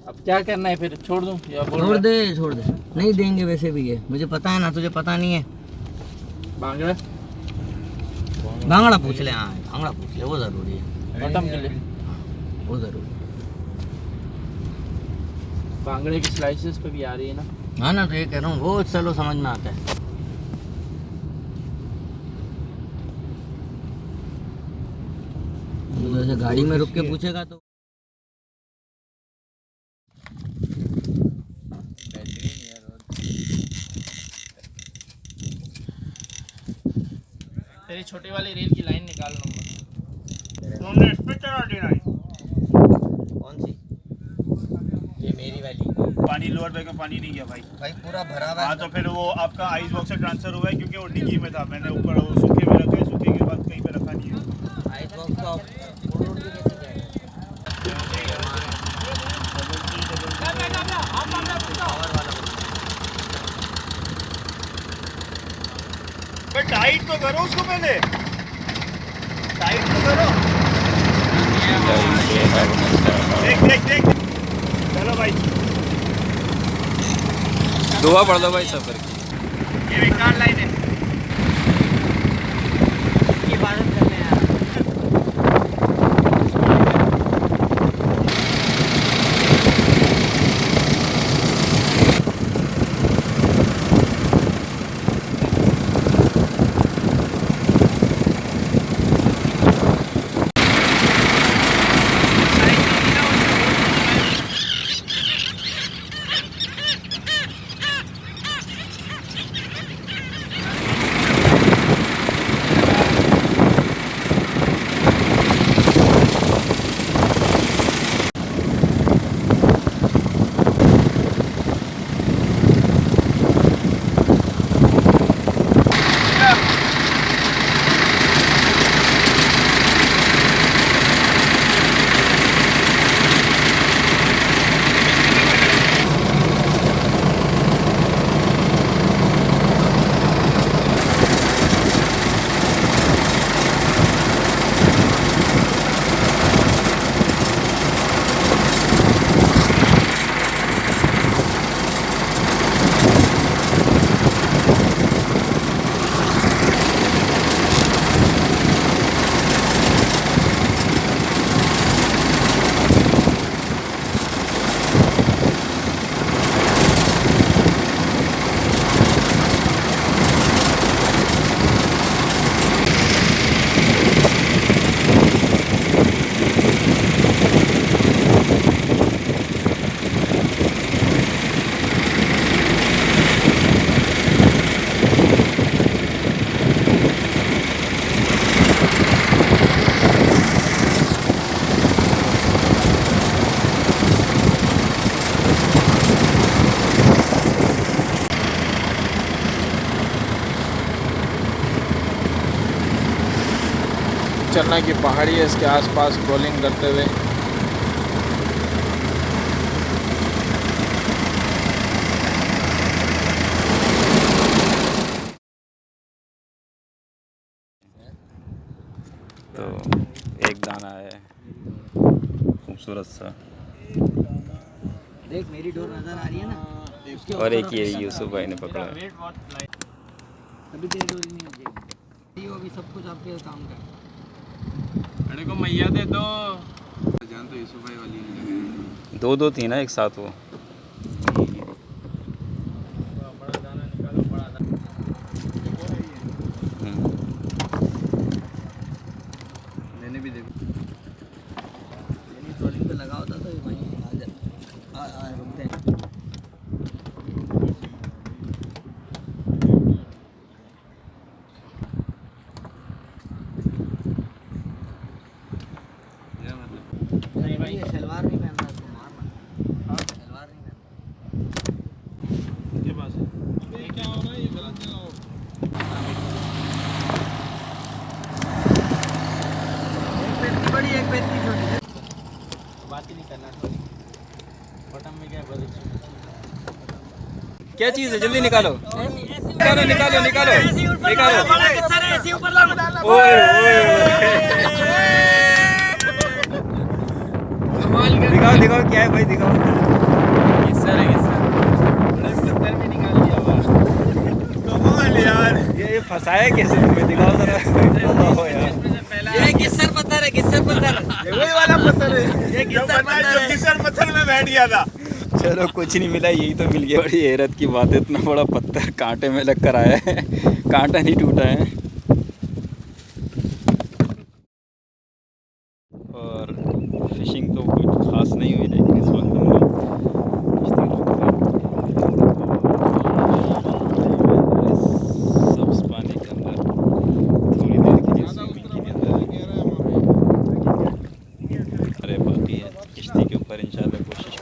अब क्या करना है फिर, छोड़ दूं या छोड़ दे नहीं देंगे वैसे भी ये, मुझे पता है ना, तुझे पता नहीं है। भांगड़ा पूछ ले। हाँ भांगड़ा पूछ ले, वो जरूरी है, बटम के लिए वो जरूरी है। बांगड़े की स्लाइसेस पे भी आ रही है ना। हाँ ना, तो ये कह रहा हूँ, वो चलो समझ में आता है। तो ऐसे गाड़ी में रुक के पूछेगा तो तेरी छोटी वाली रेल की लाइन निकाल तुमने इस पे चढ़ा देना है। कौन सी? ये मेरी वाली। पानी लोअर बैग में पानी नहीं गया भाई। भाई पूरा भरा हुआ है। हाँ तो फिर वो आपका आइस बॉक्स से ट्रांसफर हुआ है, क्योंकि वो डिग्गी में था। मैंने ऊपर वो सूखे में रखा है, सूखे के बाद कहीं पे रखा नहीं है। आइस बॉक्स का उड़ के कैसे जाएगा? टाइट तो करो उसको पहले, टाइट तो करो। देख चलो भाई, दुआ पढ़ दो भाई सफर की। ये बेकार लाइन है। ये इबादत करने आया। चरना की पहाड़ी है, इसके आसपास ट्रोलिंग करते हुए तो एक दाना है खूबसूरत सा, देख मेरी डोर नजर आ रही है ना, और एक ये यूसुफ भाई ने पकड़ा है। अभी तेरी डोरी नहीं होगी, ये अभी सब कुछ आपके काम का है। अरे को मैया दे दो, जान तो यूसुफ भाई वाली जगह दो दो थी ना एक साथ वो। बड़ा दाना निकालो, बड़ा दाना मैंने भी देखा। ट्रॉलिंग पे लगा होता तो वहीं आ जाता, रुकते हैं। नहीं भाई, शलवार नहीं पहनता तो मारना। शलवार नहीं पहनता। ये बात है। ये क्या हो रहा है, ये गलत जगह हो। एक पेट बड़ी, एक पेट छोटी। बात ही नहीं करना, बटन में क्या बदल। क्या चीज़ है, जल्दी निकालो निकालो निकालो निकालो निकालो। ओए ओए दिखाओ दिखाओ क्या है भाई, दिखाओ। किस्सर है किस्सर। कमाल यार, ये फंसाया कैसे तुम्हें, दिखाओ जरा। बताओ यार। ये गिस्सर पत्थर है, गिस्सर पत्थर। वही वाला पत्थर है, ये गिस्सर पत्थर है। किसर पत्थर में बैठ गया था। चलो कुछ नहीं मिला, यही तो मिल गया। बड़ी हैरत की बात है, इतना बड़ा पत्थर कांटे में लग कर आया है, कांटा नहीं टूटा है। और फिशिंग तो कुछ खास नहीं हुई, लेकिन इस वक्त हम लोग सब्ज पानी के अंदर थोड़ी देर के लिए स्विमिंग के अंदर। अरे बाकी है किश्ती के ऊपर इंशाल्लाह कोशिश